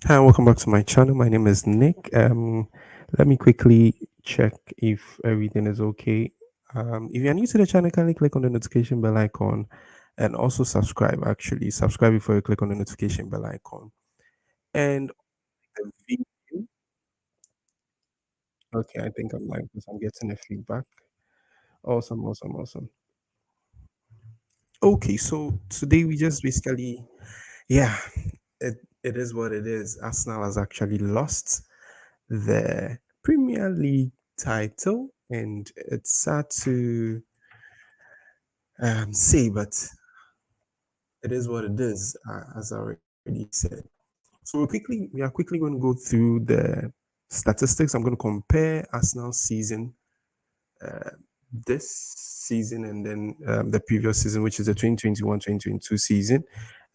Hi, welcome back to my channel. My name is Nick. Let me quickly check if everything is okay. If you're new to the channel, kindly click on the notification bell icon and also subscribe. Actually, subscribe before you click on the notification bell icon. And the video, okay, I think I'm like this. I'm getting a feedback. Awesome, awesome, awesome. Okay, so today we just basically, yeah, it is what it is. Arsenal has actually lost the Premier League title, and it's sad to say, but it is what it is, as I already said. So we are quickly going to go through the statistics. I'm going to compare Arsenal's season this season and then the previous season, which is the 2021-2022 season.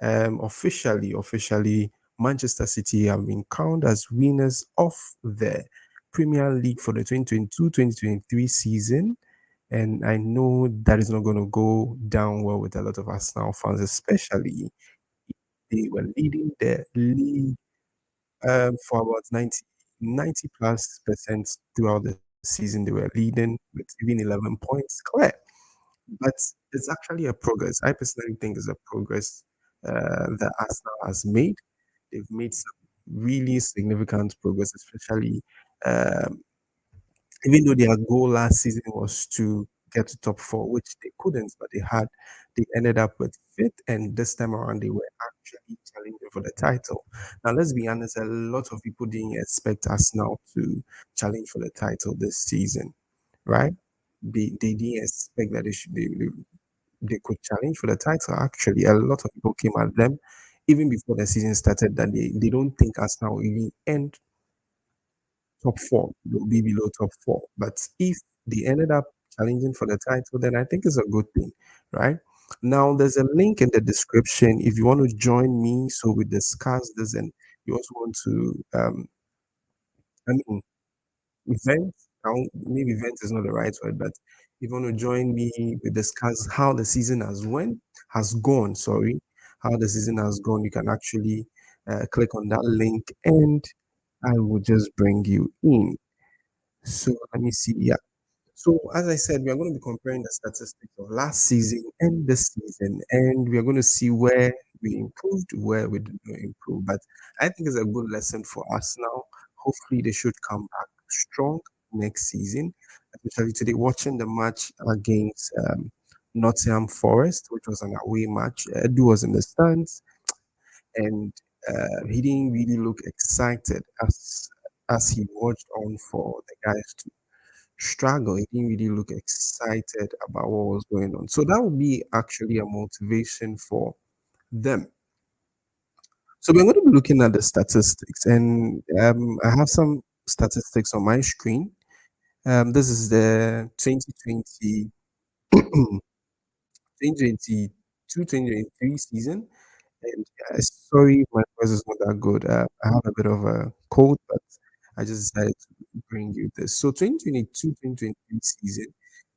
Officially, Manchester City have been counted as winners of the Premier League for the 2022-2023 season. And I know that is not going to go down well with a lot of Arsenal fans, especially they were leading the league for about 90 plus percent throughout the season. They were leading with even 11 points clear. But it's actually a progress. I personally think it's a progress that Arsenal has made. They've made some really significant progress, especially um, even though their goal last season was to get to top four, which they couldn't, but they ended up with fifth, and this time around they were actually challenging for the title. Now, let's be honest, a lot of people didn't expect us now to challenge for the title this season, right? They didn't expect that they could challenge for the title. Actually, a lot of people came at them even before the season started that they don't think us now will even end top four. They'll be below top four. But if they ended up challenging for the title, then I think it's a good thing, right? Now, there's a link in the description if you want to join me so we discuss this and you also want to, I mean, event, maybe event is not the right word, but if you want to join me, we discuss how the season has gone, sorry, how the season has gone, you can actually click on that link and I will just bring you in. So let me see. Yeah. So as I said, we are going to be comparing the statistics of last season and this season, and we are going to see where we improved, where we did not improve. But I think it's a good lesson for us now. Hopefully, they should come back strong next season. Especially today, watching the match against Nottingham Forest, which was an away match. Edu was in the stands, and he didn't really look excited as he watched on for the guys to struggle. He didn't really look excited about what was going on. So that would be actually a motivation for them. So we're going to be looking at the statistics, and I have some statistics on my screen. This is the 2020, 2022, 2023 season. And sorry, if my voice is not that good. I have a bit of a cold, but I just decided to bring you this. So 2022-2023 season,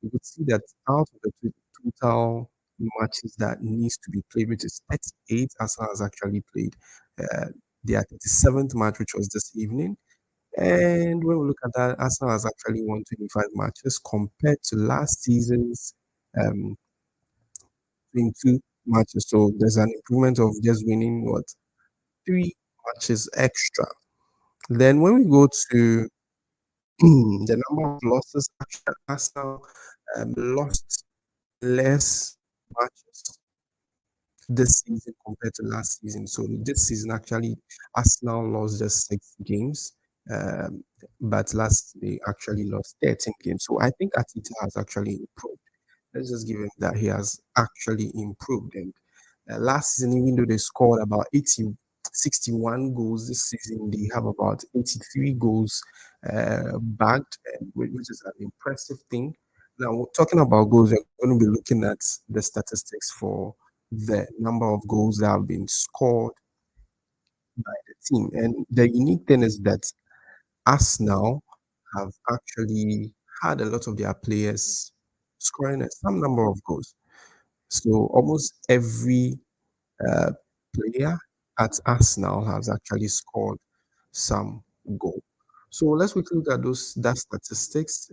you could see that out of the total matches that needs to be played, which is 38, Arsenal has actually played uh, their 37th match, which was this evening. And when we look at that, Arsenal has actually won 25 matches compared to last season's um, 22 matches. So there's an improvement of just winning what 3 matches extra. Then when we go to the number of losses, actually Arsenal lost less matches this season compared to last season. So this season actually Arsenal lost just 6 games. Um, but last they actually lost 13 games. So I think Atita has actually improved. Let's just give him that he has actually improved. And last season, even though they scored about 61 goals this season, they have about 83 goals bagged, which is an impressive thing. Now, talking about goals, we're going to be looking at the statistics for the number of goals that have been scored by the team. And the unique thing is that Arsenal have actually had a lot of their players scoring some number of goals. So almost every uh, player. at Arsenal has actually scored some goal. So let's quickly look at those that statistics.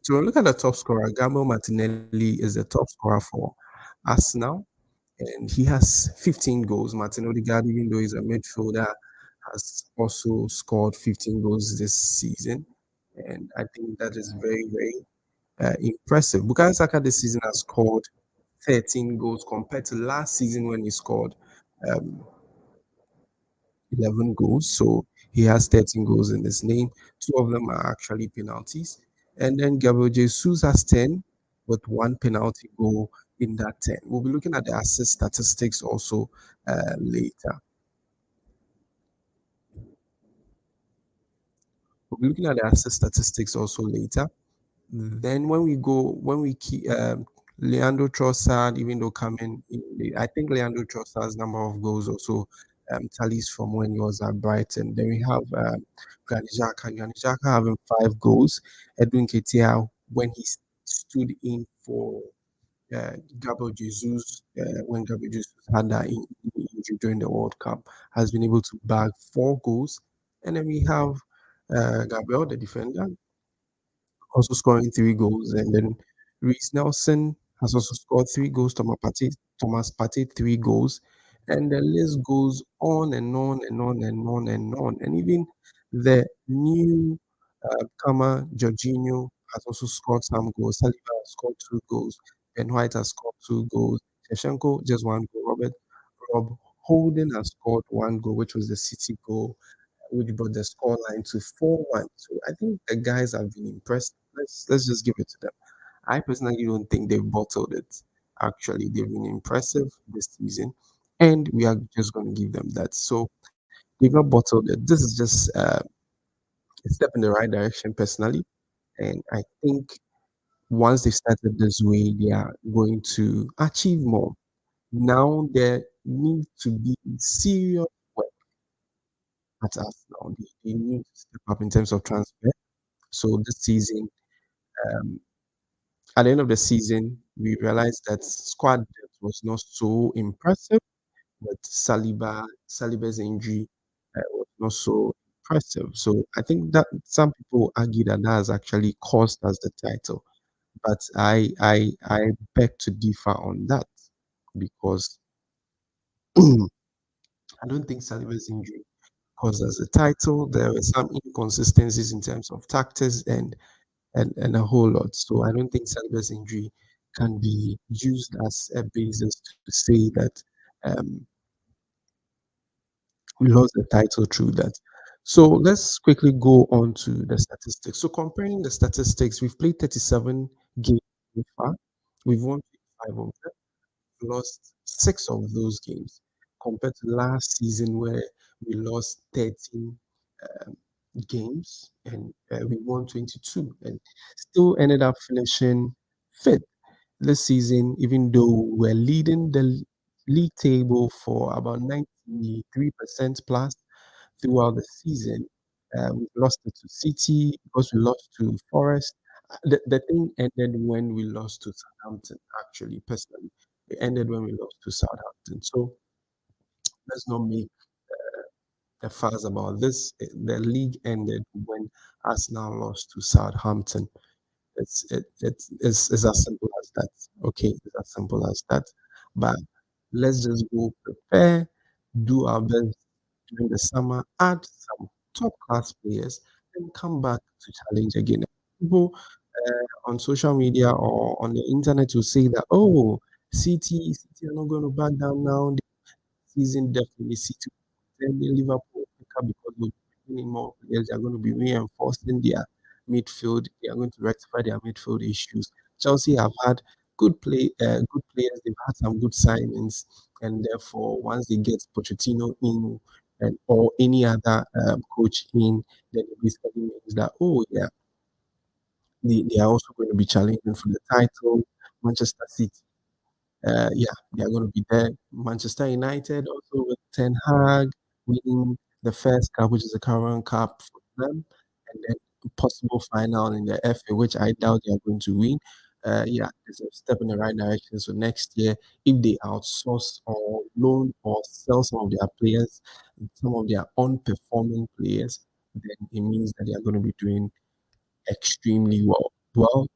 So look at the top scorer. Gabriel Martinelli is the top scorer for Arsenal, and he has 15 goals. Martin Odegaard, even though he's a midfielder, has also scored 15 goals this season, and I think that is very, very impressive. Bukayo Saka this season has scored 13 goals compared to last season when he scored um, 11 goals. So he has 13 goals in his name. Two of them are actually penalties. And then Gabriel Jesus has 10 with one penalty goal in that 10. We'll be looking at the assist statistics also later. We'll be looking at the assist statistics also later. Then when we keep Leandro Trossard, even though coming, I think Leandro Trossard's number of goals also tallies from when he was at Brighton. Then we have Granit Xhaka having 5 goals. Edwin Ketia, when he stood in for Gabriel Jesus, when Gabriel Jesus had that injury during the World Cup, has been able to bag 4 goals. And then we have Gabriel, the defender, also scoring 3 goals. And then Reece Nelson has also scored 3 goals. Thomas Partey 3 goals. And the list goes on and on and on and on and on. And even the new comer, Jorginho, has also scored some goals. Saliba has scored 2 goals. Ben White has scored 2 goals. Shevchenko just 1 goal. Rob Holden has scored 1 goal, which was the City goal which brought the scoreline to 4-1. So I think the guys have been impressed. Let's just give it to them. I personally don't think they've bottled it. Actually, they've been impressive this season, and we are just going to give them that. So they've not bottled it. This is just a step in the right direction, personally, and I think once they started this way, they are going to achieve more. Now there needs to be serious work at us now. They need to step up in terms of transfer. So this season, um, at the end of the season, we realized that squad depth was not so impressive, but Saliba's injury was not so impressive. So I think that some people argue that that has actually cost us the title, but I beg to differ on that because I don't think Saliba's injury caused us the title. There were some inconsistencies in terms of tactics and a whole lot. So I don't think Saliba's injury can be used as a basis to say that um, we lost the title through that. So let's quickly go on to the statistics. So comparing the statistics, we've played 37 games so far. We've won 5 of them, lost 6 of those games compared to last season where we lost 13 um, games and we won 22 and still ended up finishing fifth this season, even though we're leading the league table for about 93% plus throughout the season. We lost it to City because we lost to Forest. The thing ended when we lost to Southampton, actually, personally. It ended when we lost to Southampton. So let's not make a fuss about this. The league ended when Arsenal lost to Southampton. It's as simple as that. Okay, it's as simple as that. But let's just go prepare, do our best during the summer, add some top class players, and come back to challenge again. People on social media or on the internet will say that, oh, City are not going to back down now season, definitely City then the Liverpool will pick up because they'll be bringing in more players. They are going to be reinforcing their midfield. They are going to rectify their midfield issues. Chelsea have had good players. They've had some good signings, and therefore, once they get Pochettino in and or any other coach in, then it basically means that oh yeah, they are also going to be challenging for the title. Manchester City yeah, they are going to be there. Manchester United also with Ten Hag winning the first cup, which is the Carabao Cup for them, and then possible final in the FA, which I doubt they are going to win. yeah, it's a step in the right direction. So next year, if they outsource or loan or sell some of their players, some of their unperforming players, then it means that they are going to be doing extremely well. Well,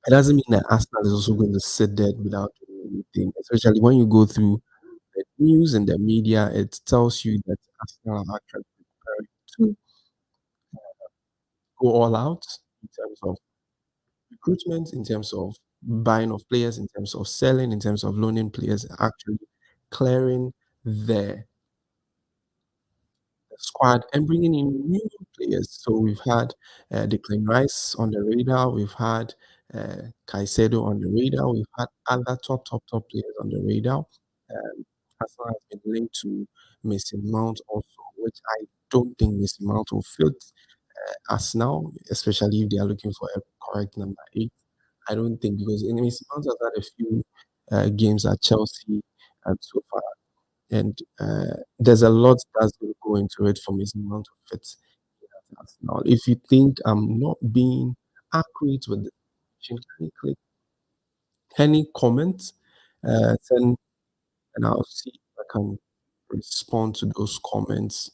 it doesn't mean that Arsenal is also going to sit there without doing anything, especially when you go through the news and the media, it tells you that Arsenal are actually preparing to go all out in terms of recruitment, in terms of buying of players, in terms of selling, in terms of loaning players, actually clearing their squad and bringing in new players. So we've had Declan Rice on the radar, we've had Caicedo on the radar, we've had other top players on the radar. Arsenal has been linked to Mason Mount also, which I don't think Mason Mount will fit us now, especially if they are looking for a correct number eight. I don't think because Mason Mount has had a few games at Chelsea so far, and there's a lot that's going to go into it for Mason Mount to fit at Arsenal. If you think I'm not being accurate with the question, can you click any comment, send, and I'll see if I can respond to those comments.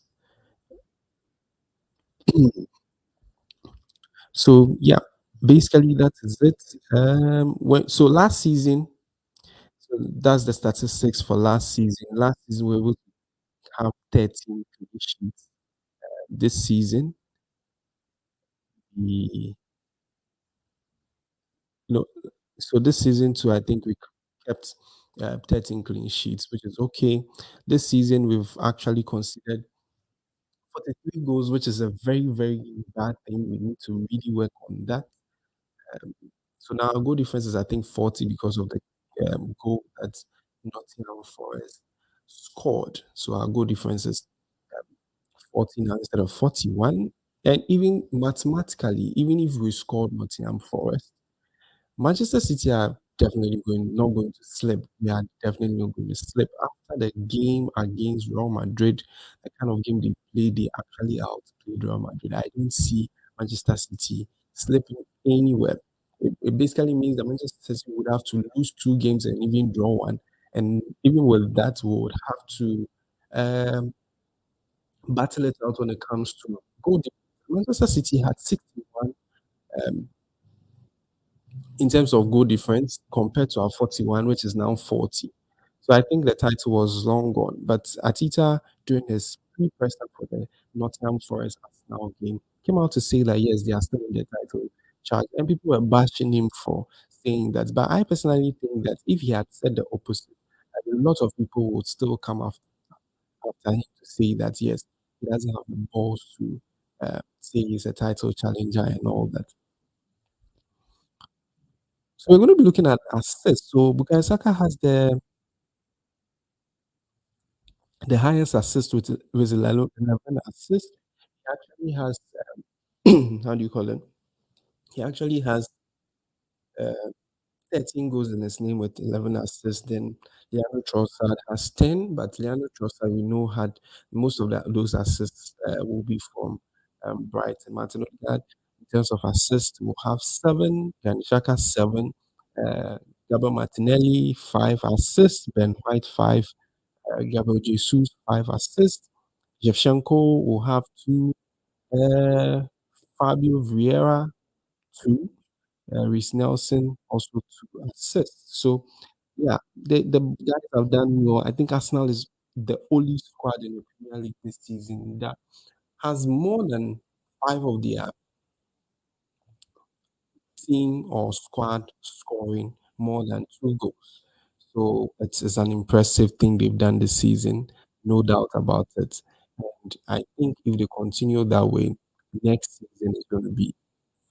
So yeah, basically that is it. So last season, so that's the statistics for last season. Last season we were able to have 13 clean sheets. This season, we you know, so this season too, I think we kept 13 clean sheets, which is okay. This season we've actually considered 43 goals, which is a very bad thing. We need to really work on that. Um, so now our goal difference is I think 40 because of the goal that Nottingham Forest scored. So our goal difference is 40 now instead of 41. And even mathematically, even if we scored Nottingham Forest, Manchester City are definitely not going to slip. They are definitely not going to slip. After the game against Real Madrid, the kind of game they played, they actually outplayed Real Madrid. I didn't see Manchester City slipping anywhere. It basically means that Manchester City would have to lose two games and even draw one. And even with that, we would have to um, battle it out when it comes to goal difference. Manchester City had 61 um, in terms of goal difference compared to our 41, which is now 40. So I think the title was long gone. But Atita, during his pre-press for the Nottingham Forest Arsenal game, came out to say that yes, they are still in the title charge. And people were bashing him for saying that. But I personally think that if he had said the opposite, a lot of people would still come after him to say that yes, he doesn't have the balls to say he's a title challenger and all that. So we're going to be looking at assists. So Bukayo Saka has the highest assist with 11 assists. He actually has how do you call it? He actually has uh, 13 goals in his name with 11 assists. Then Leandro Trossard has 10, but Leandro Trossard we know had most of those assists will be from Brighton. Martin Odegaard in terms of assists will have 7. Granit Xhaka 7. Gabriel Martinelli 5 assists. Ben White 5. Gabriel Jesus 5 assists. Shevchenko will have 2. Uh, Fabio Vieira 2. Reece Nelson also 2 assists. So yeah, the guys have done well. I think Arsenal is the only squad in the Premier League this season that has more than 5 of their team or squad scoring more than 2 goals. So it's an impressive thing they've done this season, no doubt about it. And I think if they continue that way, next season is going to be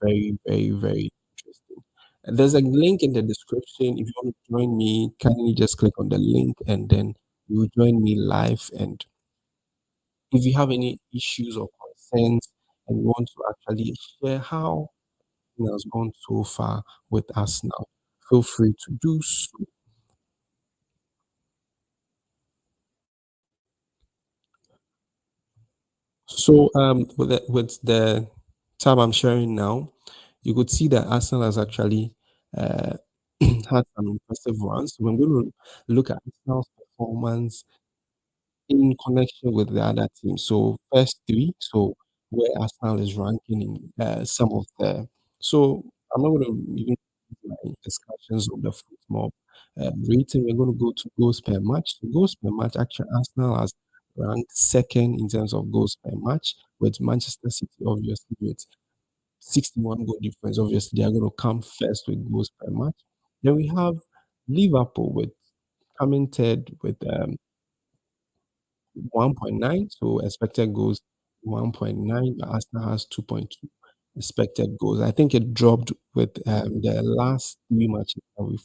very interesting. And there's a link in the description. If you want to join me, kindly just click on the link and then you will join me live. And if you have any issues or concerns and you want to actually share how it has gone so far with us now, feel free to do so. So with the tab I'm sharing now, you could see that Arsenal has actually uh, had some impressive ones. So we're going to look at Arsenal's performance in connection with the other teams. So first three, so where Arsenal is ranking in some of the. So I'm not going to even my discussions of the football rating. We're going to go to goals per match. So goals per match, actually, Arsenal has ranked second in terms of goals per match, with Manchester City obviously with 61 goal difference. Obviously, they are going to come first with goals per match. Then we have Liverpool with coming third with 1.9. So expected goals 1.9. Arsenal has 2.2 expected goals. I think it dropped with the last three matches that we've,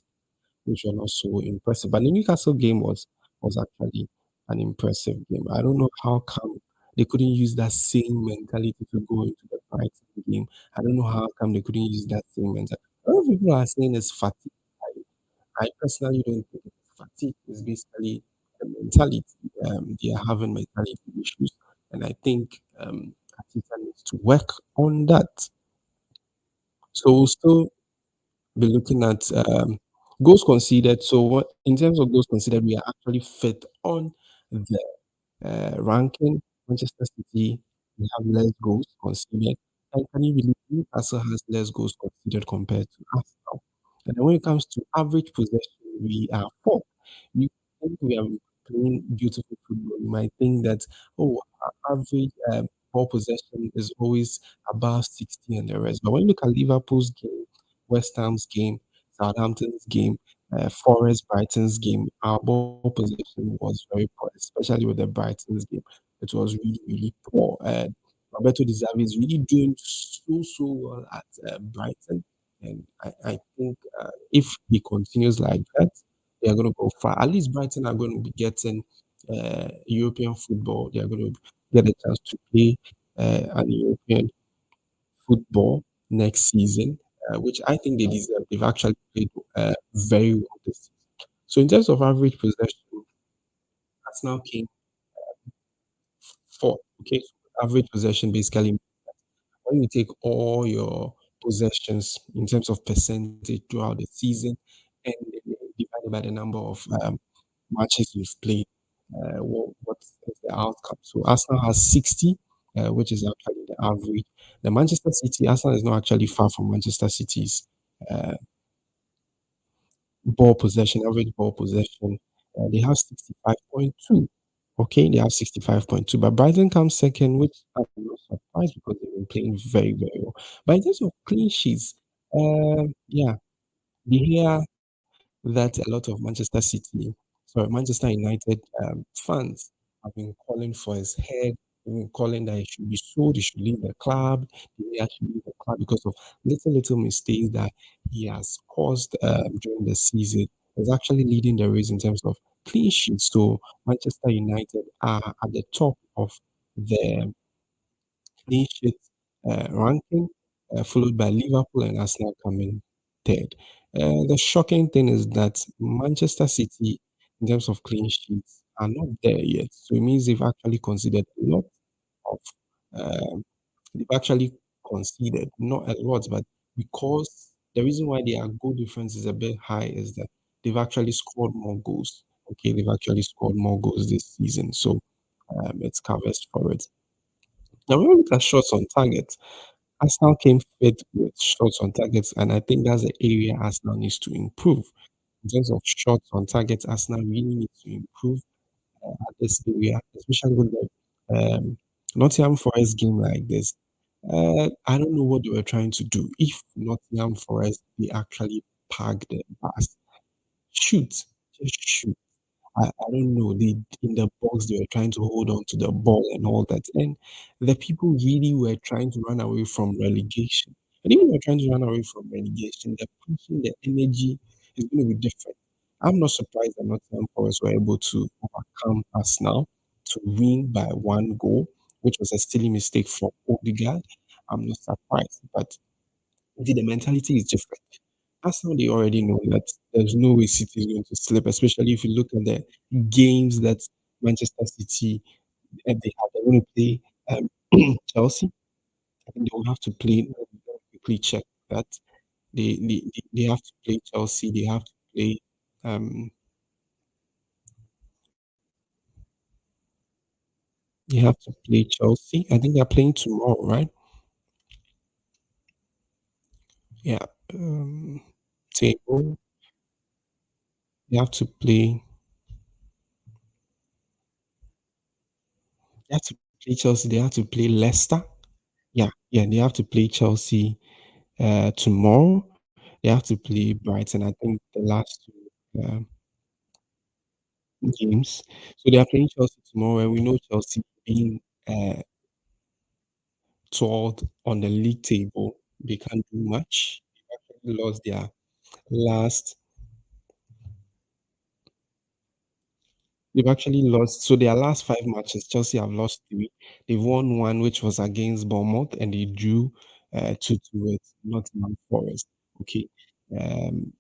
which were not so impressive. But the Newcastle game was actually an impressive game. I don't know how come they couldn't use that same mentality to go into the Brighton game. I don't know how come they couldn't use that same mentality. A lot of people are saying it's fatigue. I personally don't think it's fatigue. It's basically the mentality. They are having mentality issues, and I think Arteta needs to work on that. So we'll still be looking at goals conceded. So what in terms of goals conceded, we are actually fifth on the ranking. Manchester City, we have less goals conceded. And can you believe Newcastle has less goals conceded compared to Arsenal? And then when it comes to average possession, we are fourth. You think we are playing beautiful football. You might think that, oh, our average ball possession is always above 60 and the rest. But when you look at Liverpool's game, West Ham's game, Southampton's game, Forest Brighton's game, our ball possession was very poor, especially with the Brighton's game. It was really, really poor. Roberto Di Zerbi is really doing so well at Brighton, and I think if he continues like that, they are going to go far. At least Brighton are going to be getting European football. They are going to get a chance to play an European football next season, which I think they deserve. They've actually played very well this season. So in terms of average possession, Arsenal came fourth. Okay, so average possession basically when you take all your possessions in terms of percentage throughout the season and divided by the number of matches you've played, what is the outcome? So Arsenal has 60, which is actually the average. The Manchester City, Arsenal is not actually far from Manchester City's uh, ball possession, average ball possession. They have 65.2. Okay, they have 65.2. But Brighton comes second, which I'm not surprised because they've been playing very, very well. But in terms of clean sheets, yeah, we hear that a lot of Manchester United fans have been calling for his head, they've been calling that he should be sold, he should leave the club, he should leave the club because of little mistakes that he has caused during the season. Is actually leading the race in terms of clean sheets. So Manchester United are at the top of the clean sheet ranking, followed by Liverpool and Arsenal coming third. The shocking thing is that Manchester City, in terms of clean sheets, are not there yet. So it means they've actually considered a lot of, um, they've actually conceded, not a lot, but because the reason why their goal difference is a bit high is that they've actually scored more goals. Okay, they've actually scored more goals this season. So it covers for it. Now, when we look at shots on target, Arsenal came fifth with shots on targets, and I think that's the area Arsenal needs to improve. In terms of shots on targets, Arsenal really needs to improve at this area, especially with the Nottingham Forest game like this. I don't know what they were trying to do. If Nottingham Forest, they actually park the bus, shoot, just shoot. I don't know. They in the box they were trying to hold on to the ball and all that. And the people really were trying to run away from relegation. And even if they're trying to run away from relegation, the passion, the energy is going to be different. I'm not surprised that Nottingham Forest were able to overcome us now to win by one goal, which was a silly mistake from Odegaard. I'm not surprised, but the mentality is different. Arsenal, they already know that there's no way City is going to slip, especially if you look at the games that Manchester City they have. They're going to play Chelsea. I think they will have to play. Let me quickly check that. They have to play Chelsea. They have to play um they have to play Chelsea. I think they're playing tomorrow, right? Yeah. Table. They have to play. They have to play Chelsea. They have to play Leicester. Yeah, yeah. They have to play Chelsea tomorrow. They have to play Brighton. I think the last two games. So they are playing Chelsea tomorrow, and we know Chelsea being uh, 12th on the league table. They can't do much. They actually lost their last. They've actually lost. So their last five matches, Chelsea have lost three. They've won one, which was against Bournemouth, and they drew 2-2 with Nottingham Forest. Okay. Um,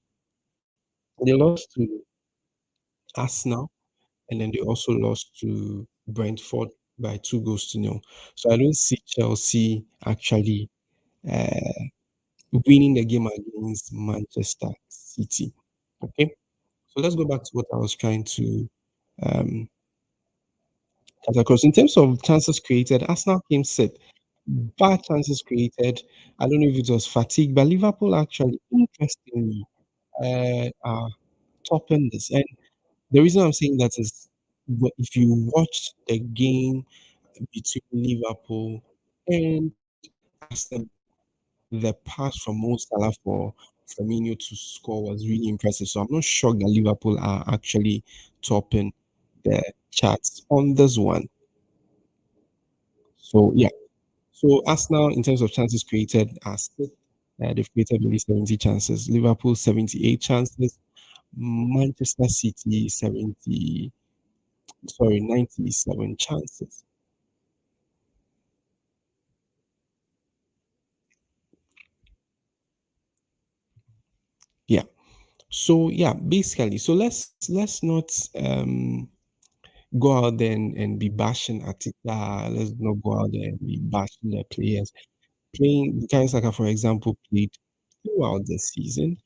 they lost to Arsenal, and then they also lost to Brentford by 2 goals to nil. So I don't see Chelsea actually uh, winning the game against Manchester City. Okay. So let's go back to what I was trying to um, cut across. In terms of chances created, Arsenal came set. Bad chances created. I don't know if it was fatigue, but Liverpool actually, interestingly, are topping this. And the reason I'm saying that is if you watch the game between Liverpool and Arsenal, the pass from Mo Salah for Firmino to score was really impressive. So I'm not shocked that Liverpool are actually topping the charts on this one. So yeah. So Arsenal, in terms of chances created, are still they've created only 70 chances. Liverpool 78 chances. Manchester City 97 chances. Yeah. So yeah, basically, so let's not go out there and be bashing at it. Let's not go out there and be bashing the players. Playing Bukayo Saka, for example, played throughout the season.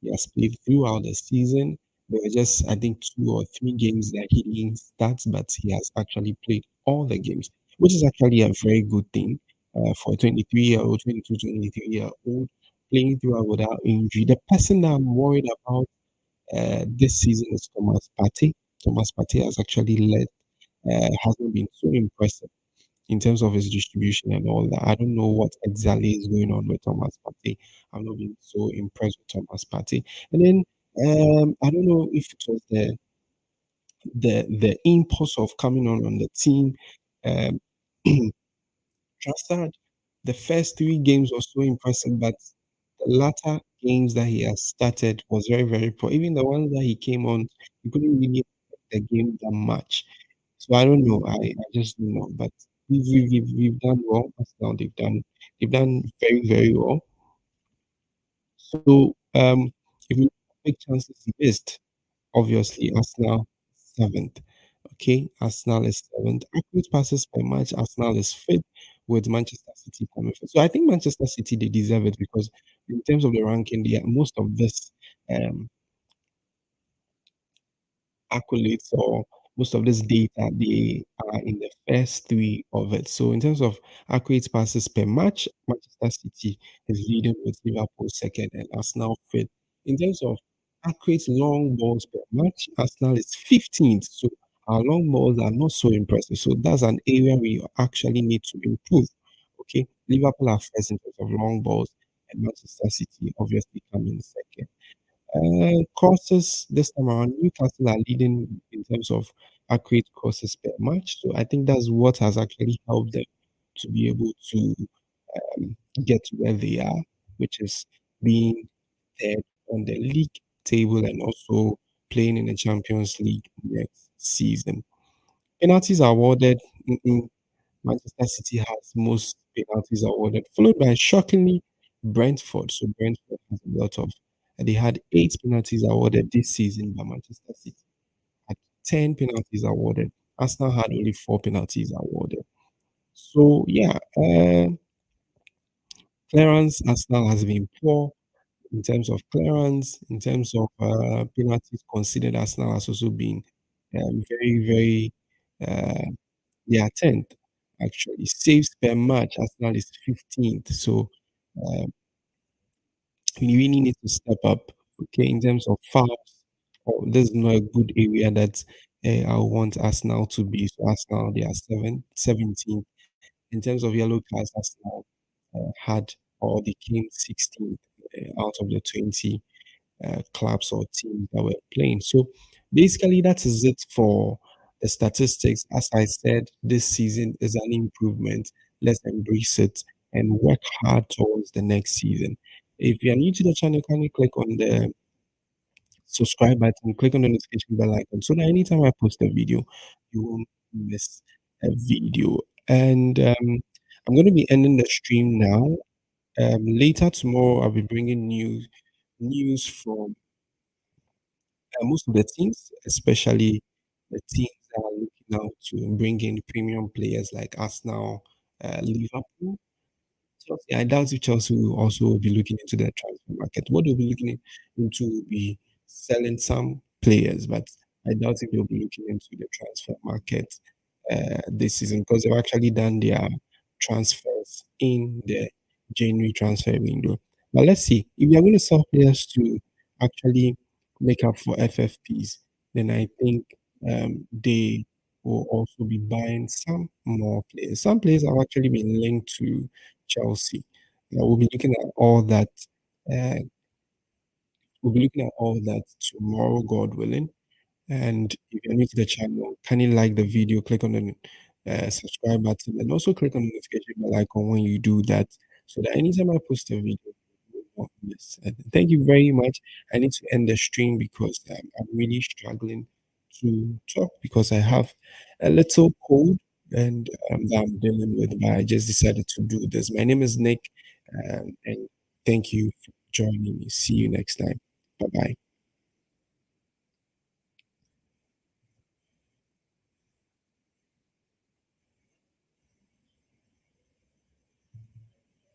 He has played throughout the season. There were just, I think, 2 or 3 games that he didn't start, but he has actually played all the games, which is actually a very good thing for a 23-year-old, 22, 23-year-old playing throughout without injury. The person that I'm worried about this season is Thomas Partey. Thomas Partey has actually hasn't been so impressive in terms of his distribution and all that. I don't know what exactly is going on with Thomas Partey. I've not been so impressed with Thomas Partey. And then I don't know if it was the impulse of coming on the team. Um, Trossard, the first 3 games were so impressive, but the latter games that he has started was very, very poor. Even the ones that he came on, he couldn't really affect the game that much. So I don't know. I just don't know. But we've done well. Arsenal, they've done very, very well. So if you look at big chances missed, obviously Arsenal seventh. Okay, Arsenal is seventh. Accurate passes per match, Arsenal is fifth with Manchester City coming first. So I think Manchester City they deserve it because in terms of the ranking, they are most of this um accolades or most of this data, they are in the first three of it. So in terms of accurate passes per match, Manchester City is leading with Liverpool second and Arsenal fifth. In terms of accurate long balls per match, Arsenal is 15th. So our long balls are not so impressive. So that's an area we actually need to improve. Okay, Liverpool are first in terms of long balls, and Manchester City obviously coming second. Crosses this time around, Newcastle are leading in terms of accurate crosses per match. So I think that's what has actually helped them to be able to get to where they are, which is being third on the league table and also playing in the Champions League next season. Penalties are awarded. Manchester City has most penalties awarded, followed by shockingly Brentford. So Brentford has a lot of, and they had 8 penalties awarded this season, but Manchester City had 10 penalties awarded. Arsenal had only 4 penalties awarded. So yeah, clearance Arsenal has been poor. in terms of clearance, in terms of penalties considered. Arsenal has also been very, very. Uh, they are 10th actually. Saves per match, Arsenal is 15th. So uh, we really need to step up. Okay, in terms of fouls, oh, this is not a good area that I want Arsenal to be. So Arsenal, they are 17th. In terms of yellow cards, Arsenal had or they came 16th out of the 20 clubs or teams that were playing. So basically, that is it for the statistics. As I said, this season is an improvement. Let's embrace it and work hard towards the next season. If you are new to the channel, kindly click on the subscribe button, click on the notification bell icon so that anytime I post a video, you won't miss a video. And I'm going to be ending the stream now. Later tomorrow, I'll be bringing news from most of the teams, especially the teams that are looking out to bring in premium players like Arsenal, Liverpool. Chelsea, I doubt if Chelsea will also be looking into the transfer market. What they'll be looking into will be selling some players, but I doubt if they'll be looking into the transfer market this season because they've actually done their transfers in the January transfer window. But let's see if we are going to sell players to actually make up for FFPs, then I think they will also be buying some more players. Some players have actually been linked to Chelsea. We'll be looking at all that. Uh, we'll be looking at all that tomorrow, God willing. And if you're new to the channel, can you like the video, click on the subscribe button, and also click on the notification bell icon when you do that, so that anytime I post a video, you will not miss it. Thank you very much. I need to end the stream because I'm really struggling to talk because I have a little cold and that I'm dealing with, but I just decided to do this. My name is Nick, and thank you for joining me. See you next time. Bye bye.